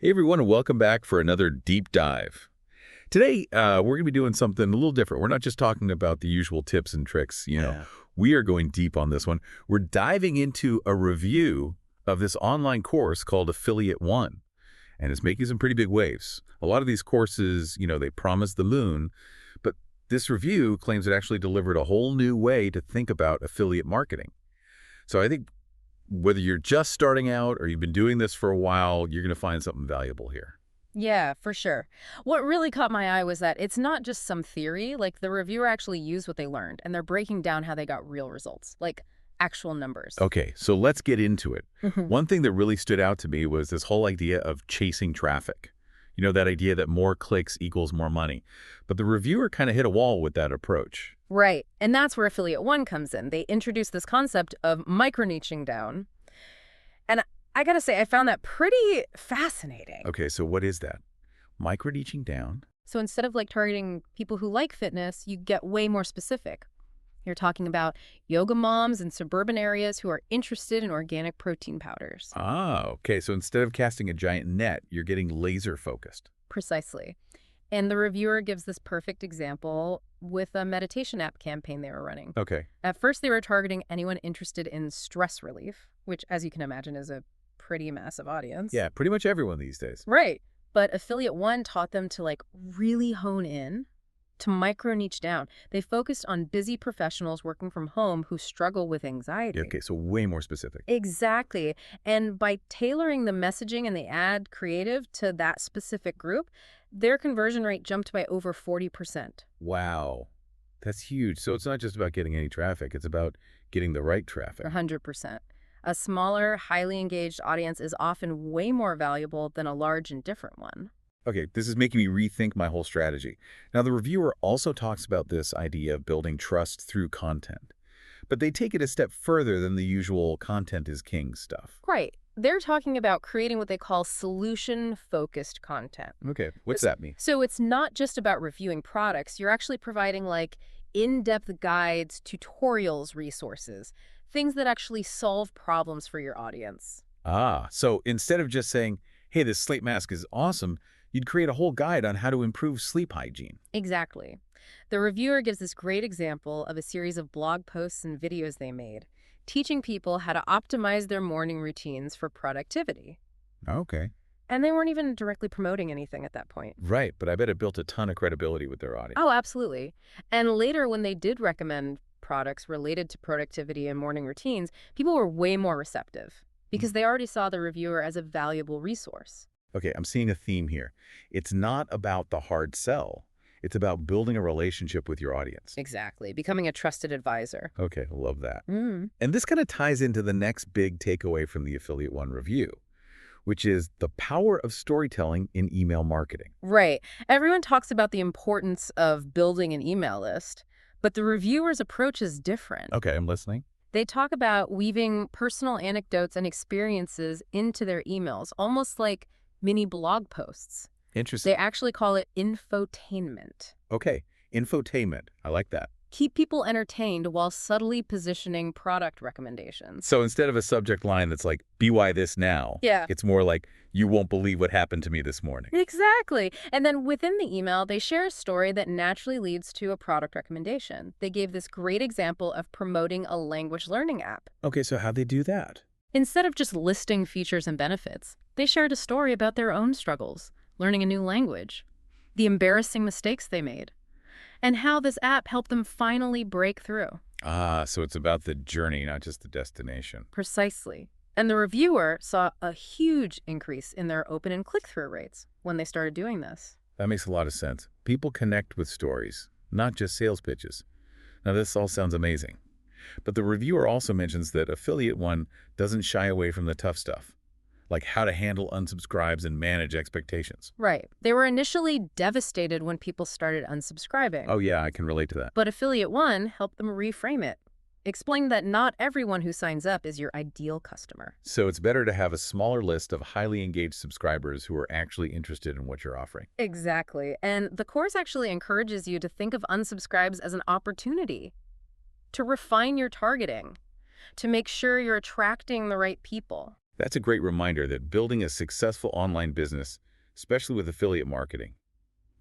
Hey everyone, and welcome back for another deep dive. Today, we're going to be doing something a little different. We're not just talking about the usual tips and tricks. Yeah. We are going deep on this one. We're diving into a review of this online course called Affiliate One, and it's making some pretty big waves. A lot of these courses, they promise the moon, but this review claims it actually delivered a whole new way to think about affiliate marketing. So I think whether you're just starting out or you've been doing this for a while, you're going to find something valuable here. Yeah, for sure. What really caught my eye was that it's not just some theory, like the reviewer actually used what they learned, and they're breaking down how they got real results, like actual numbers. Okay, so let's get into it. Mhm. One thing that really stood out to me was this whole idea of chasing traffic. That idea that more clicks equals more money. But the reviewer kind of hit a wall with that approach. Right, and that's where Affiliate One comes in. They introduced this concept of micro-niching down, and I gotta say, I found that pretty fascinating. Okay, so what is that? Micro-niching down? So instead of targeting people who like fitness, you get way more specific. You're talking about yoga moms in suburban areas who are interested in organic protein powders. Ah, okay, so instead of casting a giant net, you're getting laser focused. Precisely. And the reviewer gives this perfect example with a meditation app campaign they were running. Okay, At first, they were targeting anyone interested in stress relief, which, as you can imagine, is a pretty massive audience. yeah, pretty much everyone these days. Right. But Affiliate One taught them to really hone in, to micro niche down. They focused on busy professionals working from home who struggle with anxiety. Yeah, okay, so way more specific. Exactly. And by tailoring the messaging and the ad creative to that specific group, their conversion rate jumped by over 40%. Wow, that's huge. So it's not just about getting any traffic, it's about getting the right traffic. 100%. A smaller, highly engaged audience is often way more valuable than a large, indifferent one. Okay, this is making me rethink my whole strategy. Now, the reviewer also talks about this idea of building trust through content, but they take it a step further than the usual content is king stuff. Right. They're talking about creating what they call solution-focused content. Okay, what's that mean? So it's not just about reviewing products. You're actually providing in-depth guides, tutorials, resources, things that actually solve problems for your audience. Ah, so instead of just saying, hey, this sleep mask is awesome, you'd create a whole guide on how to improve sleep hygiene. Exactly. The reviewer gives this great example of a series of blog posts and videos they made, teaching people how to optimize their morning routines for productivity. Okay. And they weren't even directly promoting anything at that point. Right, but I bet it built a ton of credibility with their audience. Oh, absolutely. And later, when they did recommend products related to productivity and morning routines, people were way more receptive because they already saw the reviewer as a valuable resource. Okay, I'm seeing a theme here. It's not about the hard sell. It's about building a relationship with your audience. Exactly. Becoming a trusted advisor. Okay, love that. Mm. And this kind of ties into the next big takeaway from the Affiliate One review, which is the power of storytelling in email marketing. Right. Everyone talks about the importance of building an email list, but the reviewer's approach is different. Okay, I'm listening. They talk about weaving personal anecdotes and experiences into their emails, almost like mini blog posts. Interesting. They actually call it infotainment. Okay, infotainment. I like that. Keep people entertained while subtly positioning product recommendations. So instead of a subject line that's like, "BY this now," Yeah. it's more like, "You won't believe what happened to me this morning." Exactly. And then within the email, they share a story that naturally leads to a product recommendation. They gave this great example of promoting a language learning app. Okay, so how'd they do that? Instead of just listing features and benefits, they shared a story about their own struggles, learning a new language, the embarrassing mistakes they made, and how this app helped them finally break through. Ah, so it's about the journey, not just the destination. Precisely. And the reviewer saw a huge increase in their open and click-through rates when they started doing this. That makes a lot of sense. People connect with stories, not just sales pitches. Now, this all sounds amazing. But the reviewer also mentions that Affiliate One doesn't shy away from the tough stuff, like how to handle unsubscribes and manage expectations. Right. They were initially devastated when people started unsubscribing. Oh, yeah, I can relate to that. But Affiliate One helped them reframe it. Explain that not everyone who signs up is your ideal customer. So it's better to have a smaller list of highly engaged subscribers who are actually interested in what you're offering. Exactly. And the course actually encourages you to think of unsubscribes as an opportunity to refine your targeting, to make sure you're attracting the right people. That's a great reminder that building a successful online business, especially with affiliate marketing,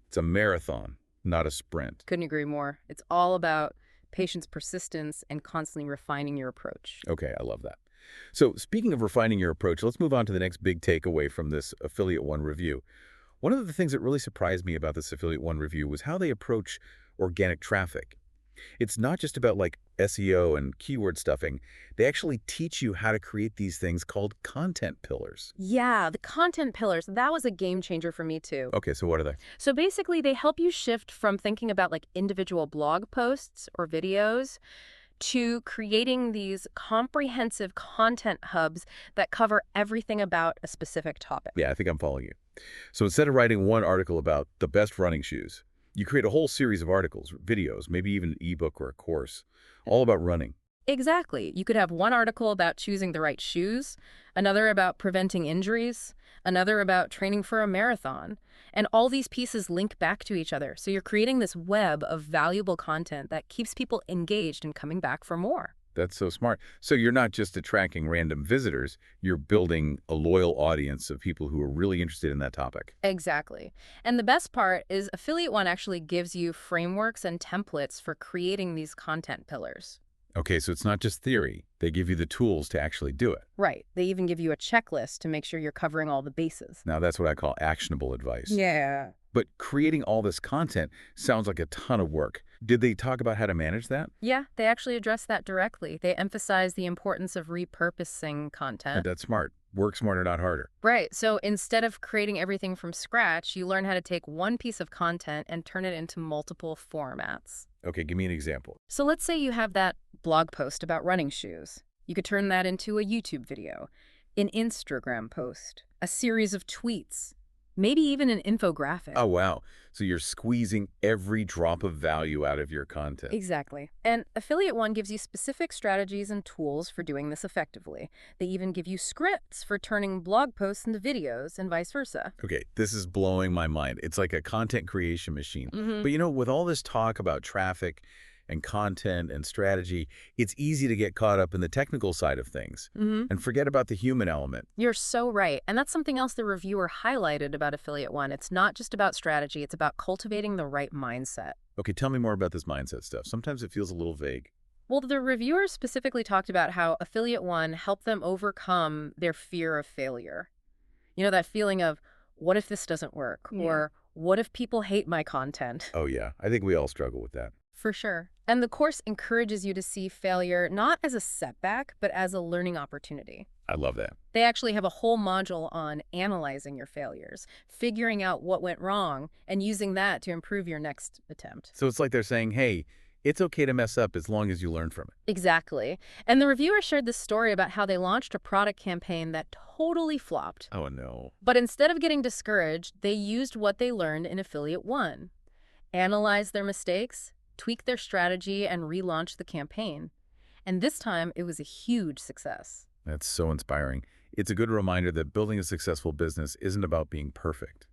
it's a marathon, not a sprint. Couldn't agree more. It's all about patience, persistence, and constantly refining your approach. Okay, I love that. So speaking of refining your approach, let's move on to the next big takeaway from this Affiliate One review. One of the things that really surprised me about this Affiliate One review was how they approach organic traffic. It's not just about like SEO and keyword stuffing. They actually teach you how to create these things called content pillars. Yeah, the content pillars, that was a game changer for me too. Okay, so what are they? So basically, they help you shift from thinking about like individual blog posts or videos to creating these comprehensive content hubs that cover everything about a specific topic. Yeah, I think I'm following you. So instead of writing one article about the best running shoes, you create a whole series of articles, videos, maybe even an ebook or a course, all about running. Exactly. You could have one article about choosing the right shoes, another about preventing injuries, another about training for a marathon. And all these pieces link back to each other. So you're creating this web of valuable content that keeps people engaged and coming back for more. That's so smart. So you're not just attracting random visitors, you're building a loyal audience of people who are really interested in that topic. Exactly. And the best part is Affiliate One actually gives you frameworks and templates for creating these content pillars. Okay, so it's not just theory. They give you the tools to actually do it. Right. They even give you a checklist to make sure you're covering all the bases. Now, that's what I call actionable advice. Yeah. But creating all this content sounds like a ton of work. Did they talk about how to manage that? Yeah, they actually address that directly. They emphasize the importance of repurposing content. That's smart. Work smarter, not harder. Right. So instead of creating everything from scratch, you learn how to take one piece of content and turn it into multiple formats. Okay, give me an example. So let's say you have that blog post about running shoes. You could turn that into a YouTube video, an Instagram post, a series of tweets, maybe even an infographic. Oh, wow. So you're squeezing every drop of value out of your content. Exactly. And Affiliate One gives you specific strategies and tools for doing this effectively. They even give you scripts for turning blog posts into videos and vice versa. Okay, this is blowing my mind. It's like a content creation machine. Mm-hmm. But you know, with all this talk about traffic and content and strategy, it's easy to get caught up in the technical side of things and forget about the human element. You're so right. And that's something else the reviewer highlighted about Affiliate One. It's not just about strategy, it's about cultivating the right mindset. Okay, tell me more about this mindset stuff. Sometimes it feels a little vague. Well, the reviewers specifically talked about how Affiliate One helped them overcome their fear of failure. You know, that feeling of, what if this doesn't work? Yeah. Or what if people hate my content? Oh yeah, I think we all struggle with that. For sure. And the course encourages you to see failure not as a setback, but as a learning opportunity. I love that. They actually have a whole module on analyzing your failures, figuring out what went wrong, and using that to improve your next attempt. So it's like they're saying, hey, it's okay to mess up as long as you learn from it. Exactly. And the reviewer shared this story about how they launched a product campaign that totally flopped. Oh no. But instead of getting discouraged, they used what they learned in Affiliate One, analyzed their mistakes, tweak their strategy, and relaunch the campaign. And this time, it was a huge success. That's so inspiring. It's a good reminder that building a successful business isn't about being perfect.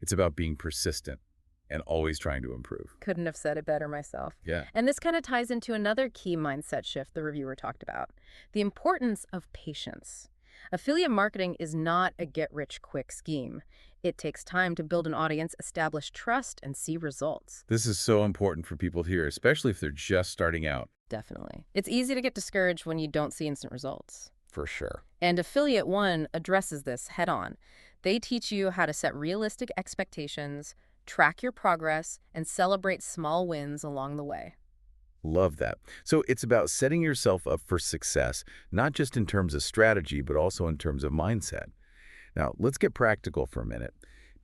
It's about being persistent and always trying to improve. Couldn't have said it better myself. Yeah. And this kind of ties into another key mindset shift the reviewer talked about, the importance of patience. Affiliate marketing is not a get-rich-quick scheme. It takes time to build an audience, establish trust, and see results. This is so important for people to hear, especially if they're just starting out. Definitely. It's easy to get discouraged when you don't see instant results. For sure. And Affiliate One addresses this head-on. They teach you how to set realistic expectations, track your progress, and celebrate small wins along the way. Love that. So it's about setting yourself up for success, not just in terms of strategy, but also in terms of mindset. Now, let's get practical for a minute.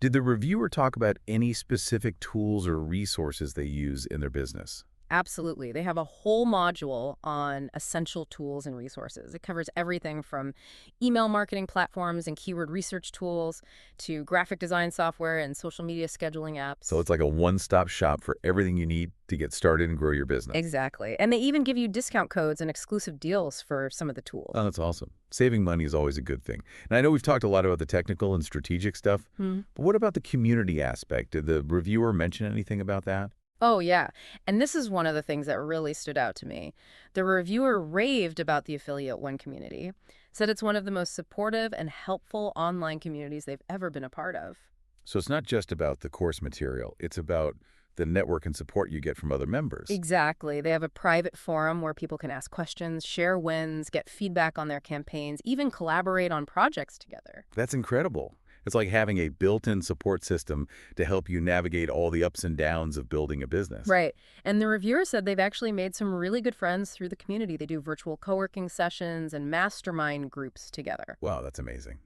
Did the reviewer talk about any specific tools or resources they use in their business? Absolutely. They have a whole module on essential tools and resources. It covers everything from email marketing platforms and keyword research tools to graphic design software and social media scheduling apps. So it's like a one-stop shop for everything you need to get started and grow your business. Exactly. And they even give you discount codes and exclusive deals for some of the tools. Oh, that's awesome. Saving money is always a good thing. And I know we've talked a lot about the technical and strategic stuff, but what about the community aspect? Did the reviewer mention anything about that? Oh, yeah. And this is one of the things that really stood out to me. The reviewer raved about the Affiliate One community, said it's one of the most supportive and helpful online communities they've ever been a part of. So it's not just about the course material. It's about the network and support you get from other members. Exactly. They have a private forum where people can ask questions, share wins, get feedback on their campaigns, even collaborate on projects together. That's incredible. It's like having a built-in support system to help you navigate all the ups and downs of building a business. Right. And the reviewer said they've actually made some really good friends through the community. They do virtual co-working sessions and mastermind groups together. Wow, that's amazing.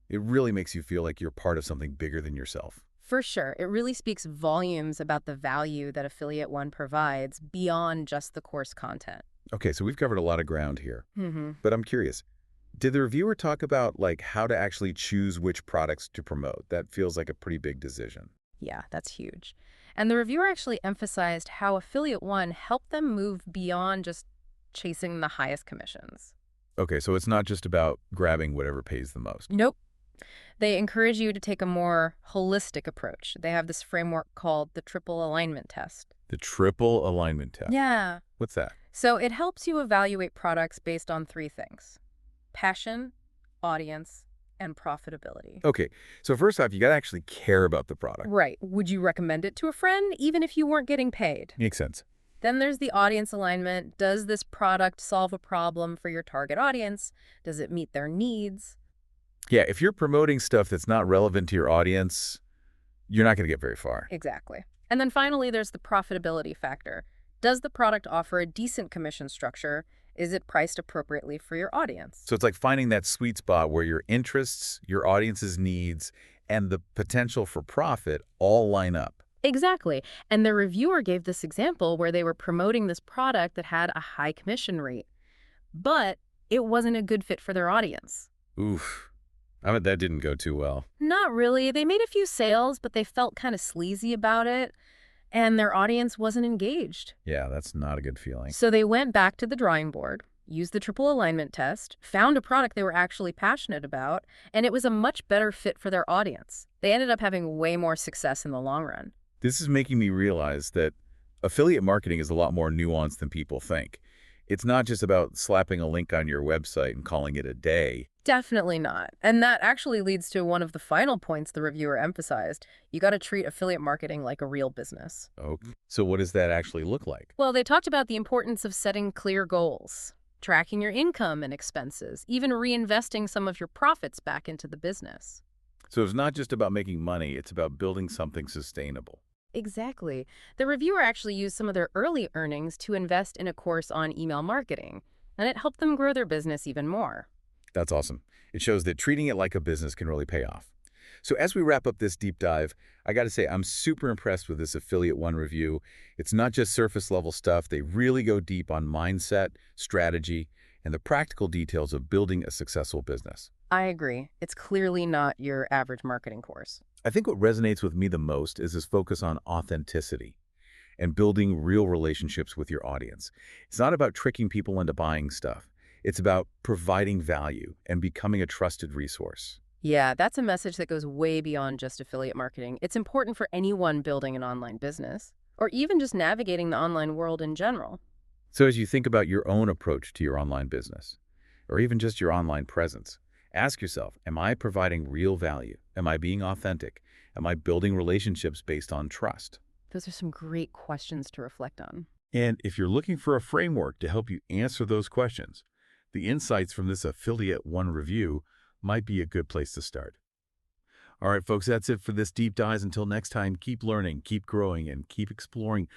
It really makes you feel like you're part of something bigger than yourself. For sure, it really speaks volumes about the value that Affiliate One provides beyond just the course content. Okay, so we've covered a lot of ground here, Mm-hmm. but I'm curious. Did the reviewer talk about like how to actually choose which products to promote? That feels like a pretty big decision. Yeah, that's huge. And the reviewer actually emphasized how Affiliate One helped them move beyond just chasing the highest commissions. Okay, so it's not just about grabbing whatever pays the most. Nope. They encourage you to take a more holistic approach. They have this framework called the triple alignment test. The triple alignment test. Yeah. What's that? So it helps you evaluate products based on three things: passion, audience, and profitability. Okay, so first off, you got to actually care about the product. Right. Would you recommend it to a friend, even if you weren't getting paid? Makes sense. Then there's the audience alignment. Does this product solve a problem for your target audience? Does it meet their needs? Yeah, if you're promoting stuff that's not relevant to your audience, you're not going to get very far. Exactly. And then finally, there's the profitability factor. Does the product offer a decent commission structure? Is it priced appropriately for your audience? So it's like finding that sweet spot where your interests, your audience's needs, and the potential for profit all line up. Exactly. And the reviewer gave this example where they were promoting this product that had a high commission rate, but it wasn't a good fit for their audience. Oof. I bet that didn't go too well. Not really. They made a few sales, but they felt kind of sleazy about it, and their audience wasn't engaged. Yeah, that's not a good feeling. So they went back to the drawing board, used the triple alignment test, found a product they were actually passionate about, and it was a much better fit for their audience. They ended up having way more success in the long run. This is making me realize that affiliate marketing is a lot more nuanced than people think. It's not just about slapping a link on your website and calling it a day. Definitely not. And that actually leads to one of the final points the reviewer emphasized. You got to treat affiliate marketing like a real business. Okay. So what does that actually look like? Well, they talked about the importance of setting clear goals, tracking your income and expenses, even reinvesting some of your profits back into the business. So it's not just about making money, it's about building something sustainable. Exactly. The reviewer actually used some of their early earnings to invest in a course on email marketing, and it helped them grow their business even more. That's awesome. It shows that treating it like a business can really pay off. So as we wrap up this deep dive, I got to say I'm super impressed with this Affiliate One review. It's not just surface level stuff. They really go deep on mindset, strategy, and the practical details of building a successful business. I agree. It's clearly not your average marketing course. I think what resonates with me the most is this focus on authenticity and building real relationships with your audience. It's not about tricking people into buying stuff. It's about providing value and becoming a trusted resource. Yeah, that's a message that goes way beyond just affiliate marketing. It's important for anyone building an online business, or even just navigating the online world in general. So as you think about your own approach to your online business, or even just your online presence, ask yourself, am I providing real value? Am I being authentic? Am I building relationships based on trust? Those are some great questions to reflect on. And if you're looking for a framework to help you answer those questions, the insights from this Affiliate One review might be a good place to start. All right, folks, that's it for this deep dive. Until next time, keep learning, keep growing, and keep exploring